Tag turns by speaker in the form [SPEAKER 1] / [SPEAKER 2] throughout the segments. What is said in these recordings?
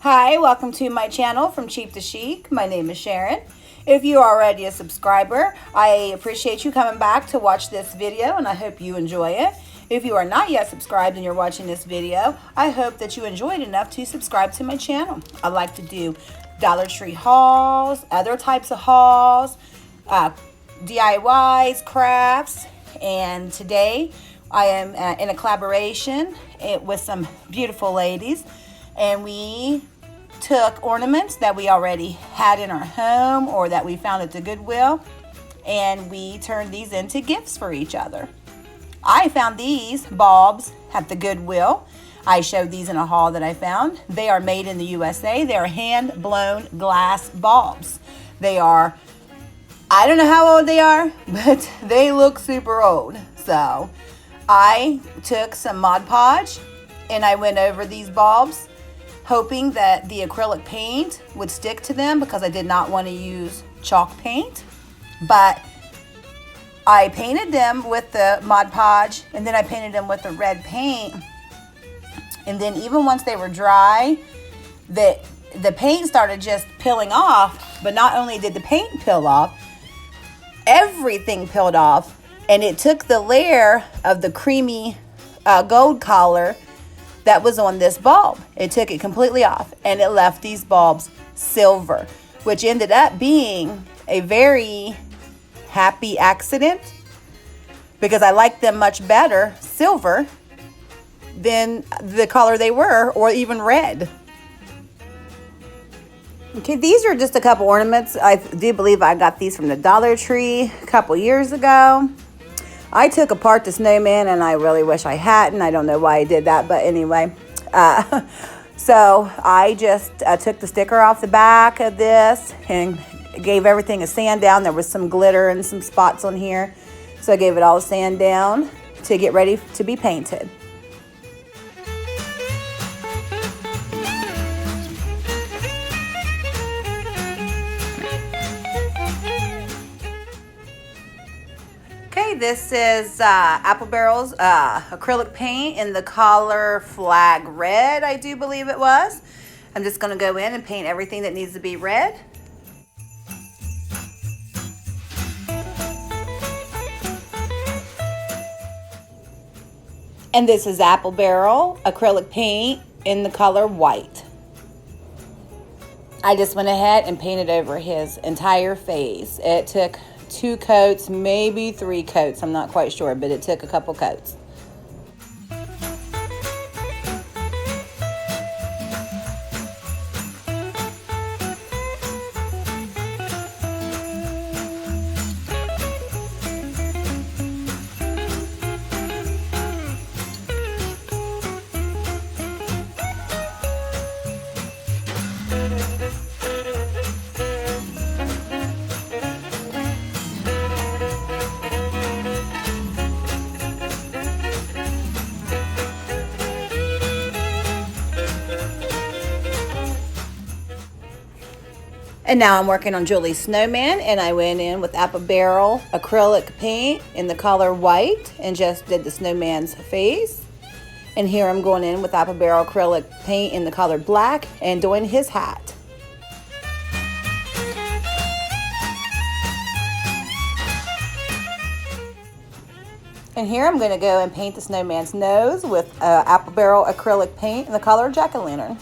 [SPEAKER 1] Hi, welcome to my channel From Cheap to Chic. My name is Sharon. If you are already a subscriber, I appreciate you coming back to watch this video and I hope you enjoy it. If you are not yet subscribed and you're watching this video, I hope that you enjoyed enough to subscribe to my channel. I like to do Dollar Tree hauls, other types of hauls, DIYs, crafts, and today I am in a collaboration with some beautiful ladies, and we took ornaments that we already had in our home or that we found at the Goodwill, and we turned these into gifts for each other. I found these bulbs at the Goodwill. I showed these in a haul that I found. They are made in the USA. They are hand-blown glass bulbs. They are, I don't know how old they are, but they look super old. So I took some Mod Podge and I went over these bulbs, hoping that the acrylic paint would stick to them because I did not want to use chalk paint. But I painted them with the Mod Podge, and then I painted them with the red paint. And then even once they were dry, the paint started just peeling off. But not only did the paint peel off, everything peeled off. And it took the layer of the creamy gold color that was on this bulb. It took it completely off, and it left these bulbs silver, which ended up being a very happy accident because I like them much better silver than the color they were, or even red. Okay, these are just a couple ornaments. I do believe I got these from the Dollar Tree a couple years ago. I took apart the snowman, and I really wish I hadn't. I don't know why I did that, but anyway. So I just took the sticker off the back of this and gave everything a sand down. There was some glitter and some spots on here. So I gave it all a sand down to get ready to be painted. This is Apple Barrel's acrylic paint in the color Flag Red, I do believe it was. I'm just going to go in and paint everything that needs to be red. And this is Apple Barrel acrylic paint in the color White. I just went ahead and painted over his entire face. It took 2 coats, maybe 3 coats. I'm not quite sure, but it took a couple coats. And now I'm working on Julie's snowman, and I went in with Apple Barrel acrylic paint in the color White and just did the snowman's face. And here I'm going in with Apple Barrel acrylic paint in the color Black and doing his hat. And here I'm going to go and paint the snowman's nose with Apple Barrel acrylic paint in the color Jack-o'-lantern.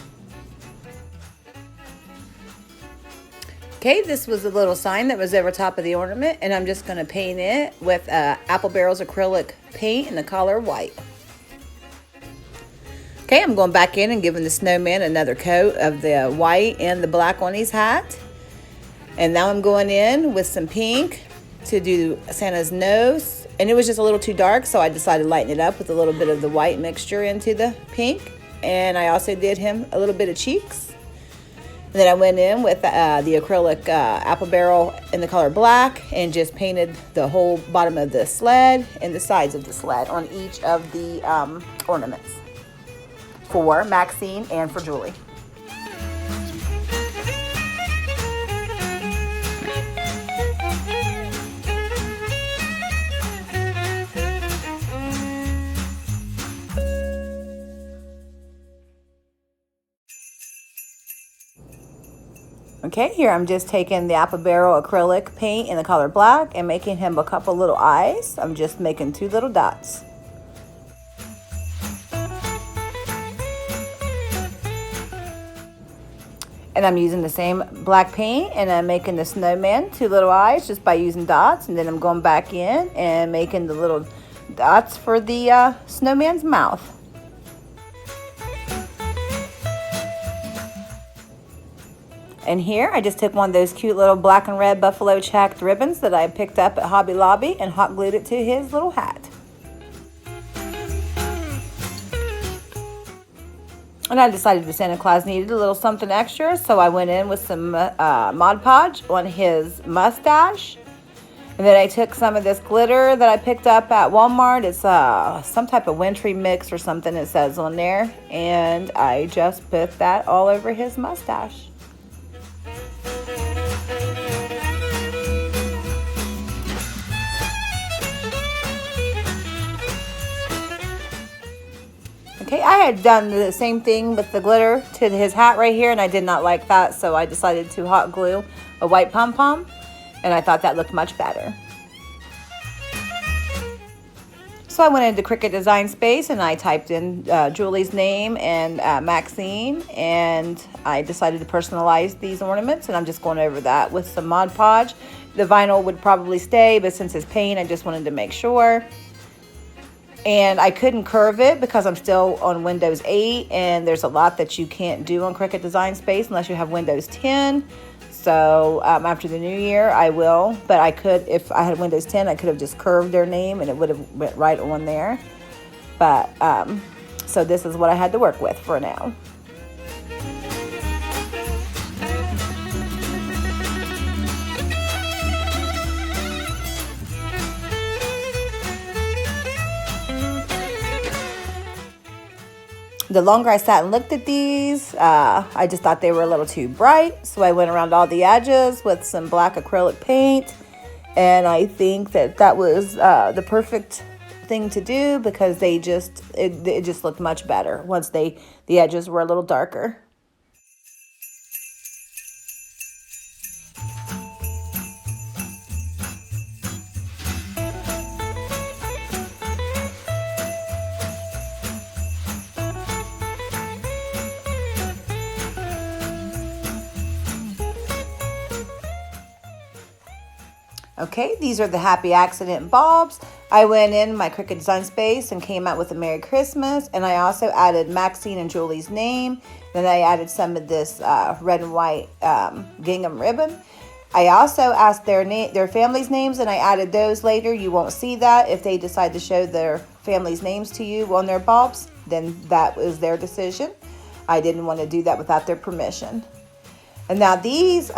[SPEAKER 1] Okay, this was a little sign that was over top of the ornament, and I'm just going to paint it with Apple Barrel's acrylic paint in the color White. Okay, I'm going back in and giving the snowman another coat of the white and the black on his hat. And now I'm going in with some pink to do Santa's nose. And it was just a little too dark, so I decided to lighten it up with a little bit of the white mixture into the pink. And I also did him a little bit of cheeks. And then I went in with the acrylic Apple Barrel in the color Black and just painted the whole bottom of the sled and the sides of the sled on each of the ornaments for Maxine and for Julie. Okay, here I'm just taking the apple barrel acrylic paint in the color black and making him a couple little eyes. I'm just making 2 little dots. And I'm using the same black paint and I'm making the snowman 2 little eyes just by using dots. And then I'm going back in and making the little dots for the snowman's mouth. And here I just took one of those cute little black and red buffalo checked ribbons that I picked up at Hobby Lobby and hot glued it to his little hat. And I decided that Santa Claus needed a little something extra, so I went in with some Mod Podge on his mustache. And then I took some of this glitter that I picked up at Walmart. It's some type of wintry mix or something it says on there. And I just put that all over his mustache. Okay, I had done the same thing with the glitter to his hat right here, and I did not like that, so I decided to hot glue a white pom-pom, and I thought that looked much better. So I went into Cricut Design Space, and I typed in Julie's name and Maxine, and I decided to personalize these ornaments, and I'm just going over that with some Mod Podge. The vinyl would probably stay, but since it's paint, I just wanted to make sure. And I couldn't curve it because I'm still on Windows 8, and there's a lot that you can't do on Cricut Design Space unless you have Windows 10. So after the new year, I will. But I could, if I had Windows 10, I could have just curved their name and it would have went right on there. But so this is what I had to work with for now. The longer I sat and looked at these, I just thought they were a little too bright. So I went around all the edges with some black acrylic paint. And I think that that was the perfect thing to do because they just, it just looked much better once the edges were a little darker. Okay, these are the Happy Accident bulbs. I went in my Cricut Design Space and came out with a Merry Christmas. And I also added Maxine and Julie's name. Then I added some of this red and white gingham ribbon. I also asked their families' names, and I added those later. You won't see that. If they decide to show their families' names to you on their bulbs, then that was their decision. I didn't want to do that without their permission. And now these...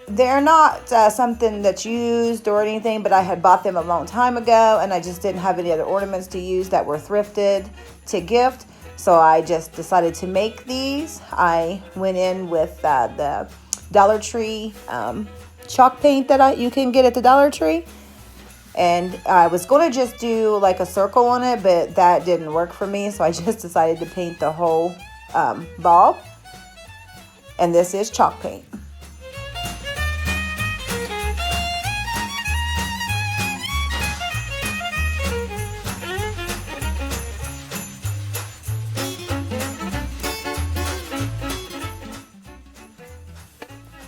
[SPEAKER 1] they're not something that's used or anything, but I had bought them a long time ago, and I just didn't have any other ornaments to use that were thrifted to gift. So I just decided to make these. I went in with the Dollar Tree chalk paint that you can get at the Dollar Tree. And I was going to just do like a circle on it, but that didn't work for me. So I just decided to paint the whole bulb. And this is chalk paint.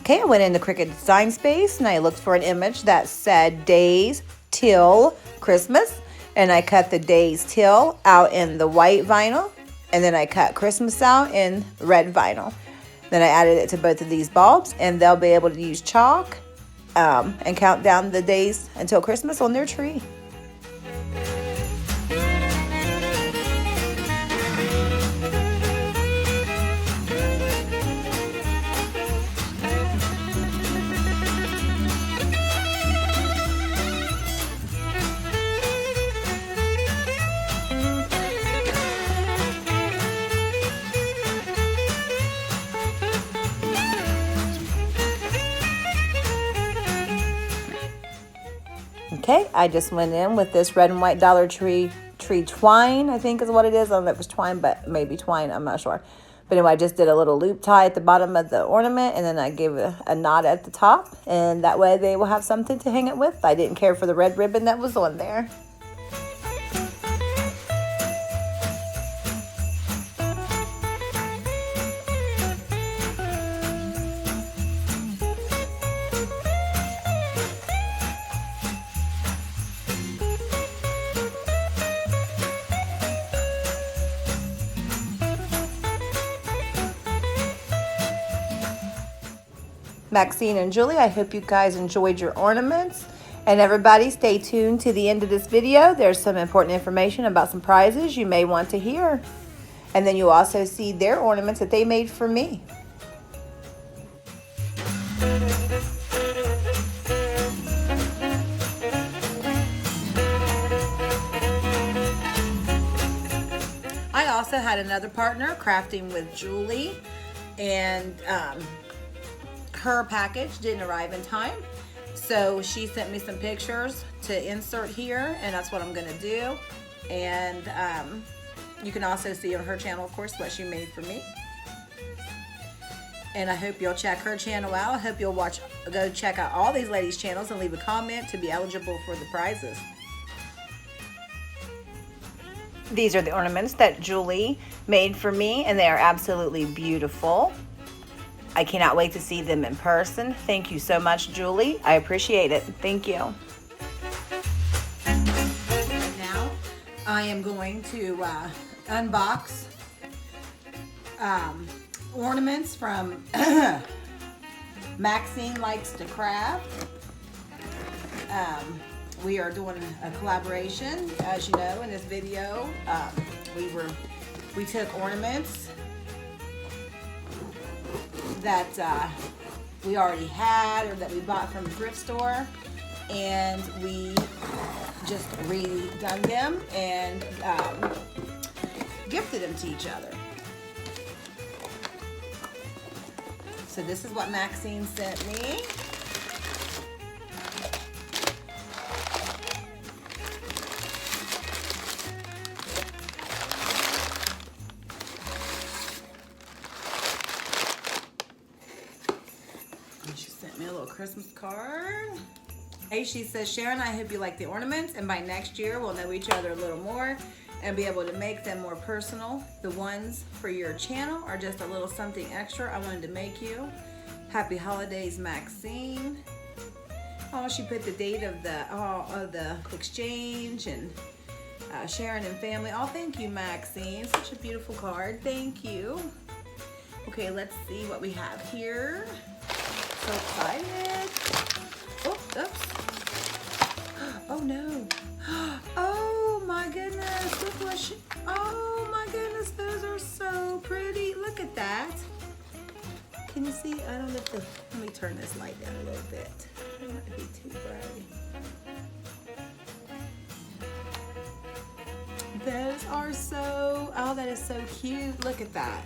[SPEAKER 1] Okay, I went in the Cricut Design Space and I looked for an image that said Days Till Christmas. And I cut the Days Till out in the white vinyl. And then I cut Christmas out in red vinyl. Then I added it to both of these bulbs. And they'll be able to use chalk and count down the days until Christmas on their tree. Okay, I just went in with this red and white Dollar Tree twine, I think is what it is. I don't know if it's twine, but maybe twine, I'm not sure. But anyway, I just did a little loop tie at the bottom of the ornament, and then I gave a knot at the top, and that way they will have something to hang it with. I didn't care for the red ribbon that was on there. Maxine and Julie, I hope you guys enjoyed your ornaments. And everybody, stay tuned to the end of this video. There's some important information about some prizes you may want to hear. And then you'll also see their ornaments that they made for me. I also had another partner crafting with Julie, and her package didn't arrive in time, so she sent me some pictures to insert here, and that's what I'm gonna do. And you can also see on her channel, of course, what she made for me. And I hope you'll check her channel out. I hope you'll go check out all these ladies' channels and leave a comment to be eligible for the prizes. These are the ornaments that Julie made for me, and they are absolutely beautiful. I cannot wait to see them in person. Thank you so much, Julie. I appreciate it. Thank you. Now, I am going to unbox ornaments from Maxine Likes to Craft. We are doing a collaboration, as you know, in this video. We took ornaments that we already had or that we bought from a thrift store, and we just redone them and gifted them to each other. So this is what Maxine sent me. She sent me a little Christmas card. Hey, she says, Sharon, I hope you like the ornaments, and by next year we'll know each other a little more and be able to make them more personal. The ones for your channel are just a little something extra I wanted to make you. Happy holidays, Maxine. Oh, she put the date of the exchange and Sharon and family. Oh, thank you, Maxine. Such a beautiful card. Thank you. Okay, let's see what we have here. So excited. Oh, oops. Oh no. Oh my goodness. Look what she, oh my goodness, those are so pretty. Look at that. Can you see? I don't know if let me turn this light down a little bit. I don't want it to be too bright. Those are so, oh, that is so cute. Look at that.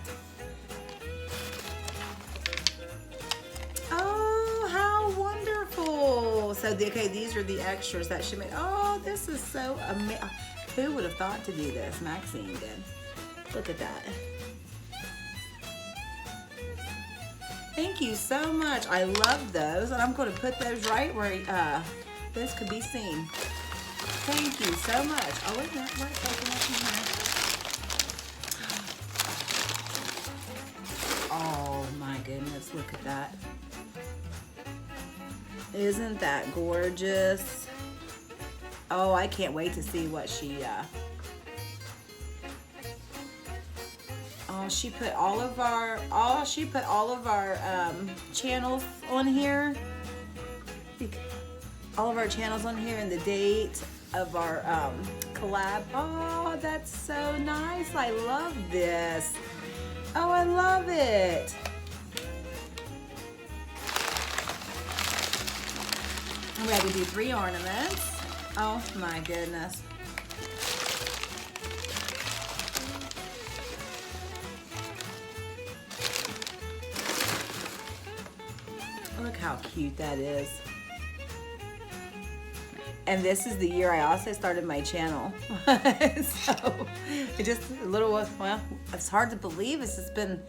[SPEAKER 1] Oh, how wonderful. So, okay, these are the extras that she made. Oh, this is so amazing. Who would have thought to do this? Maxine did. Look at that. Thank you so much. I love those, and I'm going to put those right where this could be seen. Thank you so much. Oh, wait a minute. What's open up in here? Oh, my goodness. Look at that. Isn't that gorgeous? Oh, I can't wait to see what she she put all of our channels on here. All of our channels on here and the date of our collab. Oh, that's so nice. I love this. Oh, I love it. We had to do 3 ornaments. Oh my goodness. Look how cute that is. And this is the year I also started my channel. So it just a little, well, it's hard to believe. It's just been,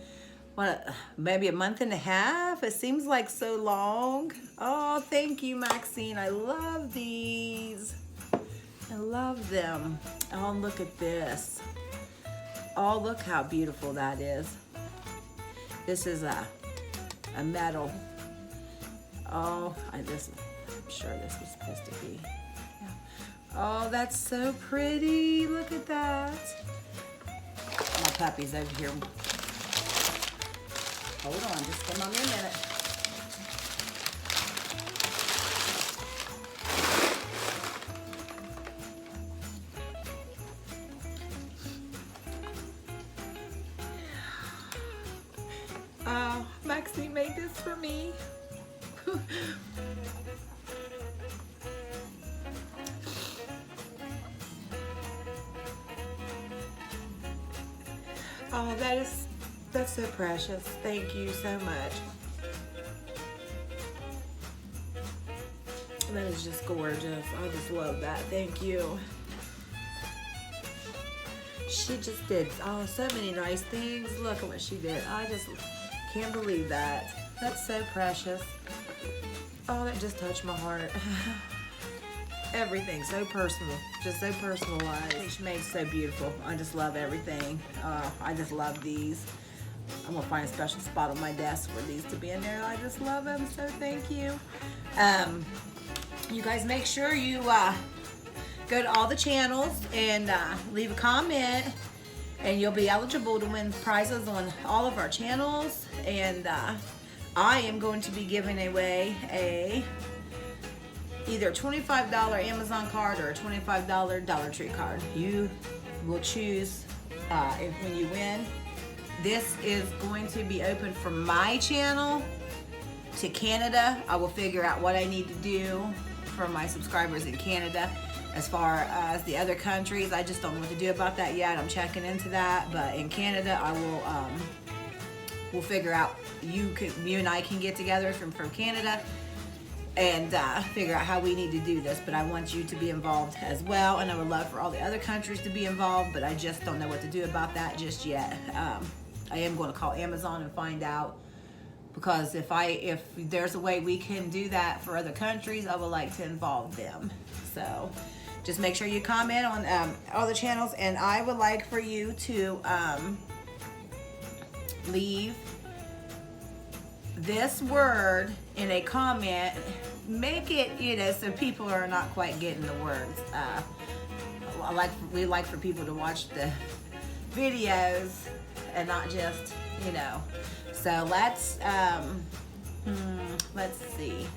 [SPEAKER 1] what, maybe a month and a half? It seems like so long. Oh, thank you, Maxine. I love these. I love them. Oh, look at this. Oh, look how beautiful that is. This is a metal. Oh, I'm sure this was supposed to be. Yeah. Oh, that's so pretty. Look at that. My puppy's over here. Hold on, just come on me a minute. Oh, Maxine made this for me. Oh, that's so precious. Thank you so much. That is just gorgeous. I just love that. Thank you. She just did so many nice things. Look at what she did. I just can't believe that. That's so precious. Oh, that just touched my heart. Everything so personal, just so personalized. She made so beautiful. I just love everything. I just love these. I'm gonna find a special spot on my desk for these to be in there. I just love them, so thank you. You guys make sure you go to all the channels and leave a comment, and you'll be eligible to win prizes on all of our channels. And I am going to be giving away either a $25 Amazon card or a $25 Dollar Tree card. You will choose when you win. This is going to be open from my channel to Canada. I will figure out what I need to do for my subscribers in Canada. As far as the other countries, I just don't know what to do about that yet. I'm checking into that. But in Canada, I will we'll figure out. You and I can get together from Canada and figure out how we need to do this. But I want you to be involved as well, and I would love for all the other countries to be involved, but I just don't know what to do about that just yet. I am going to call Amazon and find out, because if there's a way we can do that for other countries, I would like to involve them. So just make sure you comment on all the channels, and I would like for you to leave this word in a comment. Make it, so people are not quite getting the words. We like for people to watch the videos and not just, So let's see.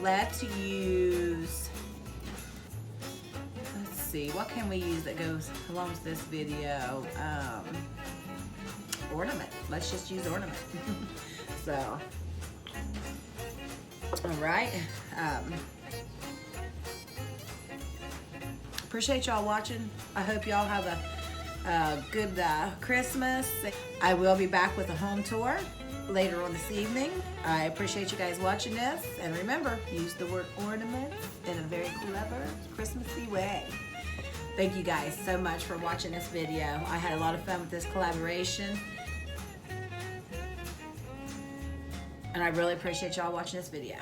[SPEAKER 1] Let's see. What can we use that goes along with this video? Ornament. Let's just use ornament. So, all right. Appreciate y'all watching. I hope y'all have a good Christmas. I will be back with a home tour later on this evening. I appreciate you guys watching this. And remember, use the word ornament in a very clever, Christmassy way. Thank you guys so much for watching this video. I had a lot of fun with this collaboration. And I really appreciate y'all watching this video.